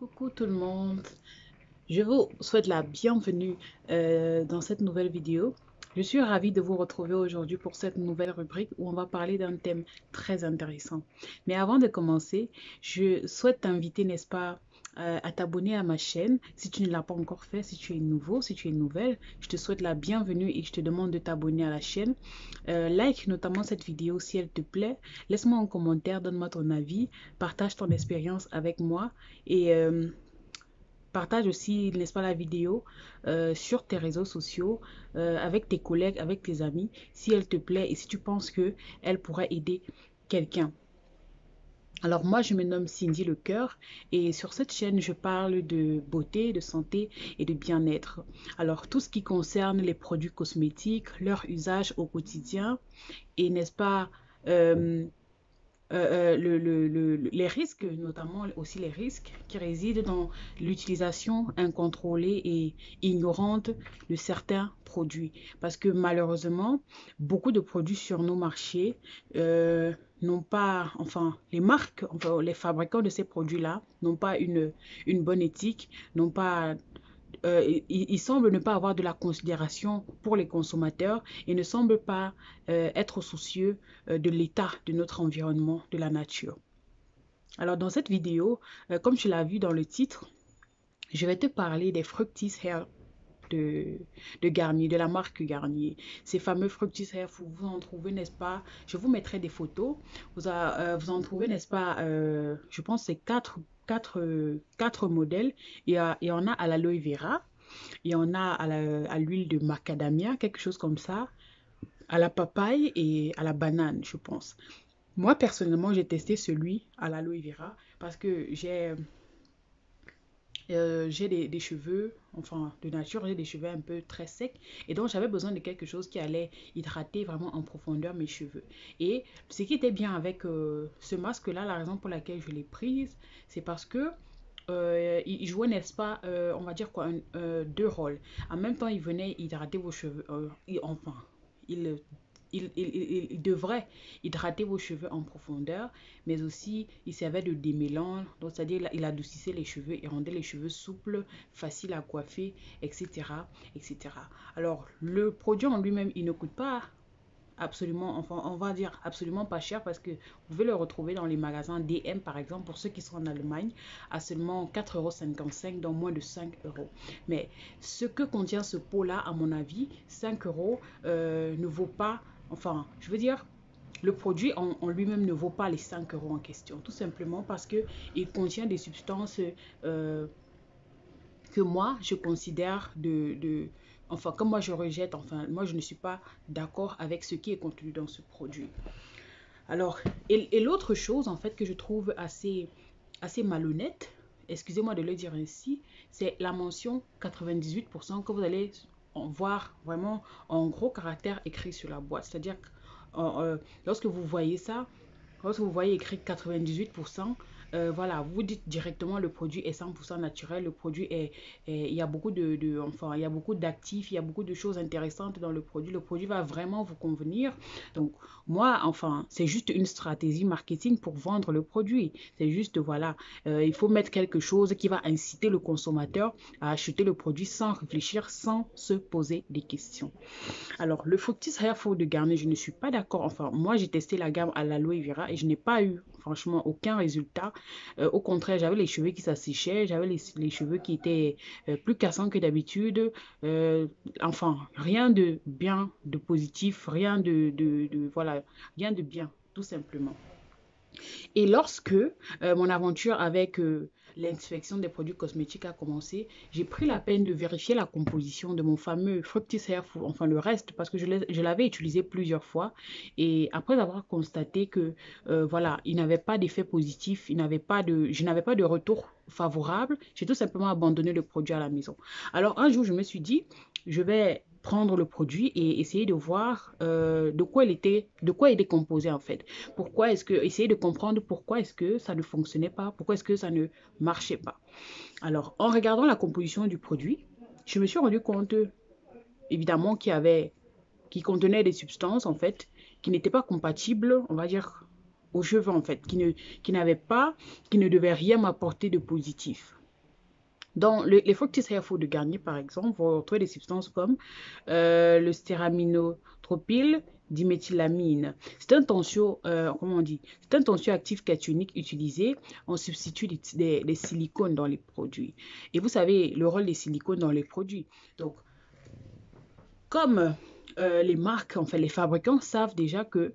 Coucou tout le monde, je vous souhaite la bienvenue dans cette nouvelle vidéo. Je suis ravie de vous retrouver aujourd'hui pour cette nouvelle rubrique où on va parler d'un thème très intéressant. Mais avant de commencer, je souhaite t'inviter, n'est-ce pas, à t'abonner à ma chaîne. Si tu ne l'as pas encore fait, si tu es nouveau, si tu es nouvelle, je te souhaite la bienvenue et je te demande de t'abonner à la chaîne. Like notamment cette vidéo si elle te plaît. Laisse-moi un commentaire, donne-moi ton avis, partage ton expérience avec moi et partage aussi, n'est-ce pas, la vidéo sur tes réseaux sociaux, avec tes collègues, avec tes amis, si elle te plaît et si tu penses que elle pourrait aider quelqu'un. Alors moi, je me nomme Cindy Le Cœur et sur cette chaîne, je parle de beauté, de santé et de bien-être. Alors tout ce qui concerne les produits cosmétiques, leur usage au quotidien et n'est-ce pas, euh, les risques, notamment aussi les risques qui résident dans l'utilisation incontrôlée et ignorante de certains produits. Parce que malheureusement, beaucoup de produits sur nos marchés n'ont pas, enfin, les marques, enfin, les fabricants de ces produits-là n'ont pas une bonne éthique, n'ont pas il semble ne pas avoir de la considération pour les consommateurs et ne semble pas être soucieux de l'état de notre environnement, de la nature. Alors dans cette vidéo, comme tu l'as vu dans le titre, je vais te parler des Fructis Hair de, de Garnier, de la marque Garnier. Ces fameux Fructis Hair, vous en trouvez, n'est-ce pas? Je vous mettrai des photos. Vous en trouvez, n'est-ce pas? Je pense que c'est quatre modèles. Il y en a à l'aloe vera, il y en a à l'huile de macadamia, quelque chose comme ça, à la papaye et à la banane, je pense. Moi, personnellement, j'ai testé celui à l'aloe vera parce que j'ai des cheveux, enfin de nature, j'ai des cheveux un peu très secs et donc j'avais besoin de quelque chose qui allait hydrater vraiment en profondeur mes cheveux. Et ce qui était bien avec ce masque-là, la raison pour laquelle je l'ai prise, c'est parce que il jouait, n'est-ce pas, on va dire quoi, deux rôles. En même temps, il venait hydrater vos cheveux, enfin, il, il devrait hydrater vos cheveux en profondeur, mais aussi il servait de démêlant, donc c'est-à-dire il adoucissait les cheveux et rendait les cheveux souples, faciles à coiffer, etc., etc. Alors, le produit en lui-même, il ne coûte pas absolument, enfin, on va dire absolument pas cher parce que vous pouvez le retrouver dans les magasins DM par exemple pour ceux qui sont en Allemagne à seulement 4,55 €, donc moins de 5 euros. Mais ce que contient ce pot-là, à mon avis, 5 euros ne vaut pas, enfin, je veux dire, le produit en lui-même ne vaut pas les 5 euros en question, tout simplement parce que il contient des substances que moi, je considère enfin, comme moi je rejette, enfin, moi je ne suis pas d'accord avec ce qui est contenu dans ce produit. Alors, et l'autre chose, en fait, que je trouve assez malhonnête, excusez-moi de le dire ainsi, c'est la mention 98% que vous allez en voir vraiment en gros caractère écrit sur la boîte. C'est-à-dire que lorsque vous voyez ça, lorsque vous voyez écrit 98%, voilà, vous dites directement le produit est 100% naturel, le produit il y a beaucoup enfin, il y a beaucoup d'actifs, il y a beaucoup de choses intéressantes dans le produit va vraiment vous convenir. Donc, moi, enfin, c'est juste une stratégie marketing pour vendre le produit. C'est juste, voilà, il faut mettre quelque chose qui va inciter le consommateur à acheter le produit sans réfléchir, sans se poser des questions. Alors, le Fructis Hair Fall de Garnier, je ne suis pas d'accord. Enfin, moi, j'ai testé la gamme à l'aloe vera et je n'ai pas eu, franchement, aucun résultat. Au contraire, j'avais les cheveux qui s'asséchaient, j'avais les cheveux qui étaient plus cassants que d'habitude. Euh, enfin, rien de bien, de positif, rien voilà, rien de bien, tout simplement. Et lorsque mon aventure avec l'inspection des produits cosmétiques a commencé, j'ai pris la peine de vérifier la composition de mon fameux Fructis Hair Food, enfin le reste, parce que je l'avais utilisé plusieurs fois. Et après avoir constaté que, voilà, il n'avait pas d'effet positif, je n'avais pas de retour favorable, j'ai tout simplement abandonné le produit à la maison. Alors un jour, je me suis dit, je vais prendre le produit et essayer de voir de quoi il est composé en fait. Pourquoi est-ce que, essayer de comprendre pourquoi est-ce que ça ne fonctionnait pas, pourquoi est-ce que ça ne marchait pas. Alors, en regardant la composition du produit, je me suis rendu compte, évidemment, qui contenait des substances, en fait, qui n'étaient pas compatibles, on va dire, aux cheveux, en fait, qui ne devaient rien m'apporter de positif. Dans les Fructis Hair Food de Garnier, par exemple, vous retrouvez des substances comme le stéraminothropyl diméthylamine. C'est un tensio, comment on dit? C'est un tensioactif cationique utilisé en substitut des silicones dans les produits. Et vous savez le rôle des silicones dans les produits. Donc, comme les marques, enfin les fabricants savent déjà que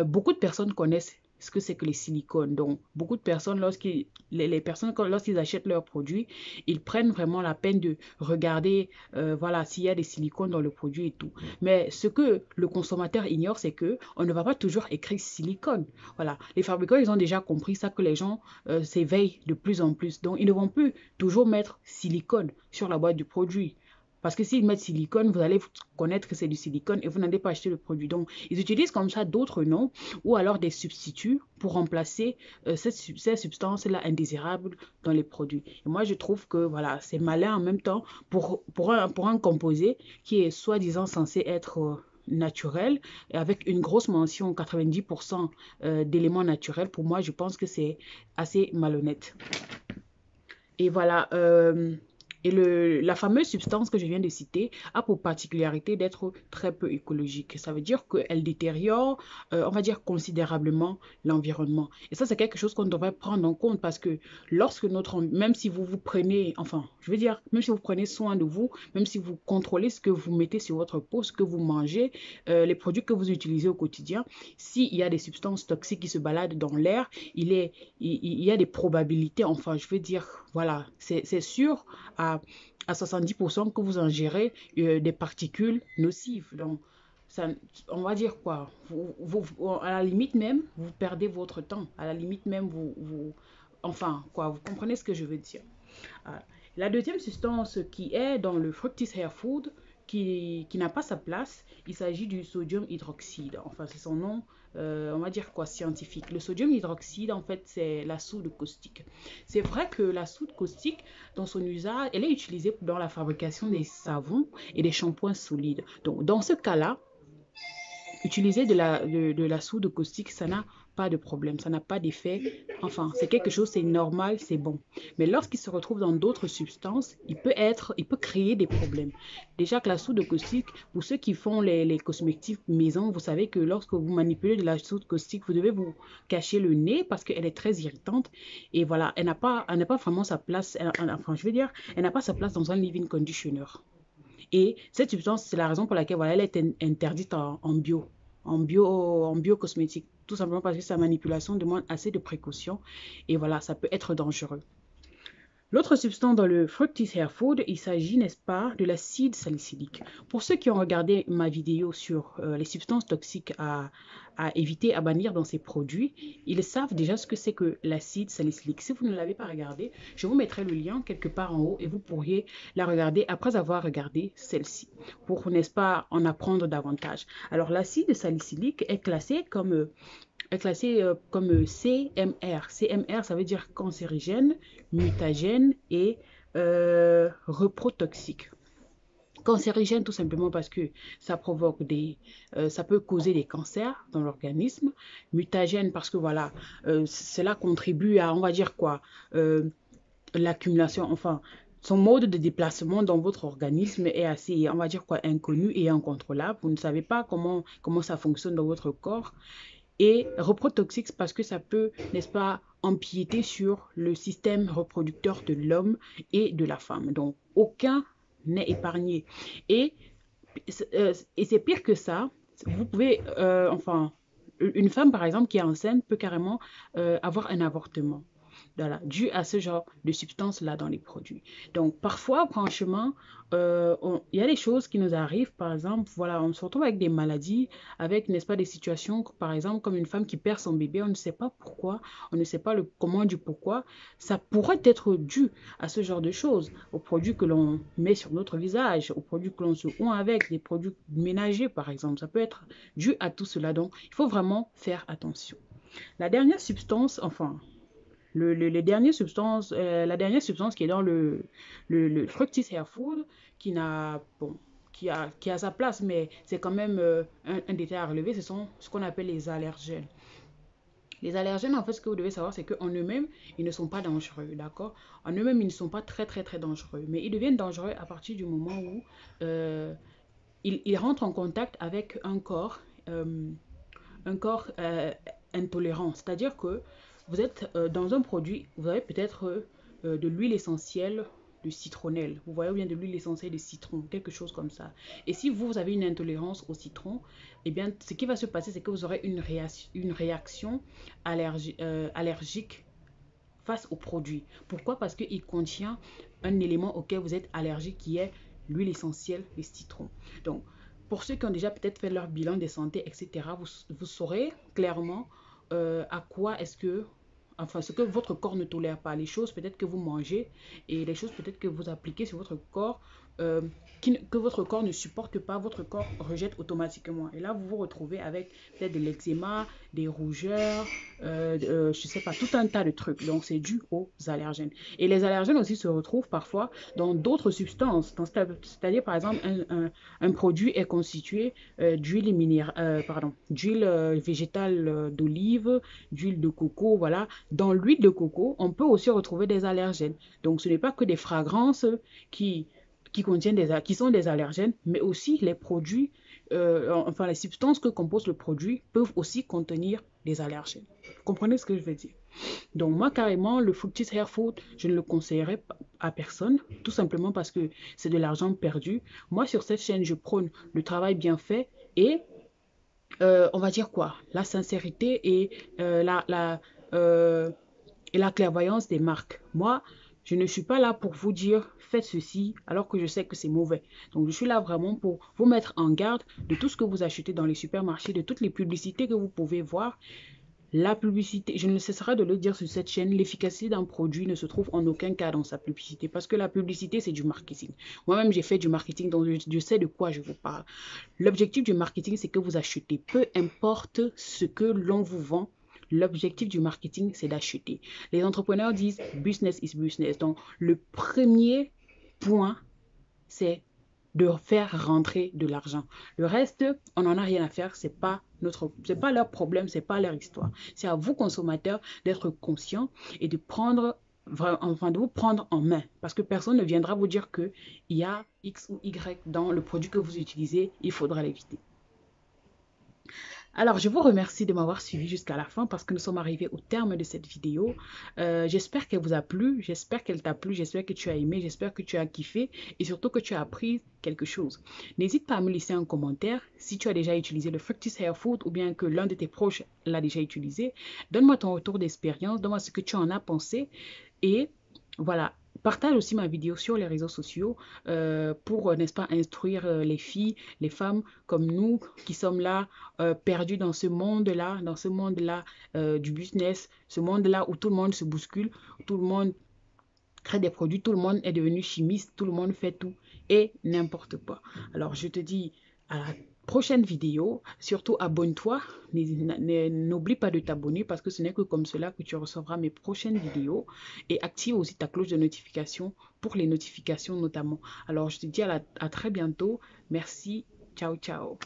beaucoup de personnes connaissent ce que c'est que les silicones. Donc, beaucoup de personnes, les personnes, lorsqu'ils achètent leurs produits, ils prennent vraiment la peine de regarder, voilà, s'il y a des silicones dans le produit et tout. Mais ce que le consommateur ignore, c'est que on ne va pas toujours écrire silicone. Voilà, les fabricants, ils ont déjà compris ça, que les gens s'éveillent de plus en plus. Donc, ils ne vont plus toujours mettre silicone sur la boîte du produit. Parce que s'ils mettent silicone, vous allez connaître que c'est du silicone et vous n'allez pas acheter le produit. Donc, ils utilisent comme ça d'autres noms ou alors des substituts pour remplacer ces substances-là indésirables dans les produits. Et moi, je trouve que voilà, c'est malin en même temps pour un composé qui est soi-disant censé être naturel et avec une grosse mention 90% d'éléments naturels. Pour moi, je pense que c'est assez malhonnête. Et voilà, la fameuse substance que je viens de citer a pour particularité d'être très peu écologique. Ça veut dire qu'elle détériore, on va dire, considérablement l'environnement. Et ça, c'est quelque chose qu'on devrait prendre en compte parce que même si vous vous prenez, enfin, je veux dire, même si vous prenez soin de vous, même si vous contrôlez ce que vous mettez sur votre peau, ce que vous mangez, les produits que vous utilisez au quotidien, s'il y a des substances toxiques qui se baladent dans l'air, il y a des probabilités, enfin, je veux dire, voilà, c'est sûr à 70% que vous ingérez des particules nocives. Donc, ça, on va dire quoi, à la limite même, vous perdez votre temps. À la limite même, enfin, quoi, vous comprenez ce que je veux dire. La deuxième substance qui est dans le Fructis Hair Food, qui n'a pas sa place, il s'agit du sodium hydroxyde. Enfin, c'est son nom, on va dire quoi, scientifique. Le sodium hydroxyde, en fait, c'est la soude caustique. C'est vrai que la soude caustique, dans son usage, elle est utilisée dans la fabrication des savons et des shampoings solides. Donc, dans ce cas-là, utiliser de la soude caustique, ça n'a pas de problème, ça n'a pas d'effet. Enfin, c'est quelque chose, c'est normal, c'est bon. Mais lorsqu'il se retrouve dans d'autres substances, il peut créer des problèmes. Déjà que la soude caustique, pour ceux qui font les cosmétiques maison, vous savez que lorsque vous manipulez de la soude caustique, vous devez vous cacher le nez parce qu'elle est très irritante. Et voilà, elle n'a pas vraiment sa place, enfin, je veux dire, elle n'a pas sa place dans un leave-in conditioner. Et cette substance, c'est la raison pour laquelle voilà, elle est interdite en bio cosmétique. Tout simplement parce que sa manipulation demande assez de précautions et voilà, ça peut être dangereux. L'autre substance dans le Fructis Hair Food, il s'agit, n'est-ce pas, de l'acide salicylique. Pour ceux qui ont regardé ma vidéo sur les substances toxiques à éviter, à bannir dans ces produits, ils savent déjà ce que c'est que l'acide salicylique. Si vous ne l'avez pas regardé, je vous mettrai le lien quelque part en haut et vous pourriez la regarder après avoir regardé celle-ci, pour, n'est-ce pas, en apprendre davantage. Alors, l'acide salicylique est classé comme CMR. CMR, ça veut dire cancérigène, mutagène et reprotoxique. Cancérigène tout simplement parce que ça provoque ça peut causer des cancers dans l'organisme. Mutagène parce que voilà, cela contribue à, on va dire quoi, l'accumulation, enfin, son mode de déplacement dans votre organisme est assez, on va dire quoi, inconnu et incontrôlable. Vous ne savez pas comment ça fonctionne dans votre corps. Et reprotoxique parce que ça peut, n'est-ce pas, empiéter sur le système reproducteur de l'homme et de la femme. Donc, aucun n'est épargné. Et, et c'est pire que ça. Vous pouvez, enfin, une femme, par exemple, qui est enceinte peut carrément avoir un avortement. Voilà, dû à ce genre de substances-là dans les produits. Donc, parfois, franchement, il y a des choses qui nous arrivent. Par exemple, voilà, on se retrouve avec des maladies, avec, n'est-ce pas, des situations, par exemple, comme une femme qui perd son bébé, on ne sait pas pourquoi, on ne sait pas le comment du pourquoi. Ça pourrait être dû à ce genre de choses, aux produits que l'on met sur notre visage, aux produits que l'on se oint avec, des produits ménagers, par exemple. Ça peut être dû à tout cela. Donc, il faut vraiment faire attention. La dernière substance, enfin, la dernière substance qui est dans le Fructis Hair Food, qui n'a, bon, qui a sa place, mais c'est quand même un détail à relever, ce sont ce qu'on appelle les allergènes. Les allergènes, en fait, ce que vous devez savoir, c'est qu'en eux-mêmes, ils ne sont pas dangereux, d'accord? En eux-mêmes, ils ne sont pas très dangereux. Mais ils deviennent dangereux à partir du moment où euh, ils rentrent en contact avec un corps intolérant. C'est-à-dire que vous êtes dans un produit, vous avez peut-être de l'huile essentielle de citronnelle, vous voyez, ou bien de l'huile essentielle de citron, quelque chose comme ça. Et si vous avez une intolérance au citron, eh bien, ce qui va se passer, c'est que vous aurez une réaction allergique face au produit. Pourquoi? Parce qu'il contient un élément auquel vous êtes allergique qui est l'huile essentielle de citron. Donc, pour ceux qui ont déjà peut-être fait leur bilan de santé, etc., vous saurez clairement à quoi est-ce que, enfin, ce que votre corps ne tolère pas, les choses peut-être que vous mangez et les choses peut-être que vous appliquez sur votre corps euh, que votre corps ne supporte pas, votre corps rejette automatiquement. Et là, vous vous retrouvez avec peut-être de l'eczéma, des rougeurs, je sais pas, tout un tas de trucs. Donc, c'est dû aux allergènes. Et les allergènes aussi se retrouvent parfois dans d'autres substances. C'est-à-dire, par exemple, un produit est constitué d'huile d'huile végétale d'olive, d'huile de coco, voilà. Dans l'huile de coco, on peut aussi retrouver des allergènes. Donc, ce n'est pas que des fragrances qui qui sont des allergènes, mais aussi les produits, enfin les substances que compose le produit peuvent aussi contenir des allergènes. Vous comprenez ce que je veux dire? Donc moi carrément, le Fructis Hair Food, je ne le conseillerais à personne, tout simplement parce que c'est de l'argent perdu. Moi sur cette chaîne, je prône le travail bien fait et on va dire quoi? La sincérité et euh, la clairvoyance des marques. Moi, je ne suis pas là pour vous dire faites ceci alors que je sais que c'est mauvais. Donc, je suis là vraiment pour vous mettre en garde de tout ce que vous achetez dans les supermarchés, de toutes les publicités que vous pouvez voir. La publicité, je ne cesserai de le dire sur cette chaîne, l'efficacité d'un produit ne se trouve en aucun cas dans sa publicité parce que la publicité, c'est du marketing. Moi-même, j'ai fait du marketing, donc je sais de quoi je vous parle. L'objectif du marketing, c'est que vous achetez. Peu importe ce que l'on vous vend, l'objectif du marketing, c'est d'acheter. Les entrepreneurs disent business is business. Donc, le premier point, c'est de faire rentrer de l'argent. Le reste, on n'en a rien à faire, c'est pas leur problème, c'est pas leur histoire. C'est à vous, consommateurs, d'être conscients et de de vous prendre en main. Parce que personne ne viendra vous dire qu'il y a X ou Y dans le produit que vous utilisez, il faudra l'éviter. Alors, je vous remercie de m'avoir suivi jusqu'à la fin parce que nous sommes arrivés au terme de cette vidéo. J'espère qu'elle vous a plu, j'espère qu'elle t'a plu, j'espère que tu as aimé, j'espère que tu as kiffé et surtout que tu as appris quelque chose. N'hésite pas à me laisser un commentaire si tu as déjà utilisé le Fructis Hair Food ou bien que l'un de tes proches l'a déjà utilisé. Donne-moi ton retour d'expérience, donne-moi ce que tu en as pensé et voilà. Partage aussi ma vidéo sur les réseaux sociaux pour, n'est-ce pas, instruire les filles, les femmes comme nous qui sommes là, perdus dans ce monde-là du business, ce monde-là où tout le monde se bouscule, où tout le monde crée des produits, tout le monde est devenu chimiste, tout le monde fait tout et n'importe quoi. Alors, je te dis à la prochaine vidéo. Surtout, abonne-toi. N'oublie pas de t'abonner parce que ce n'est que comme cela que tu recevras mes prochaines vidéos. Et active aussi ta cloche de notification pour les notifications notamment. Alors, je te dis à très bientôt. Merci. Ciao, ciao.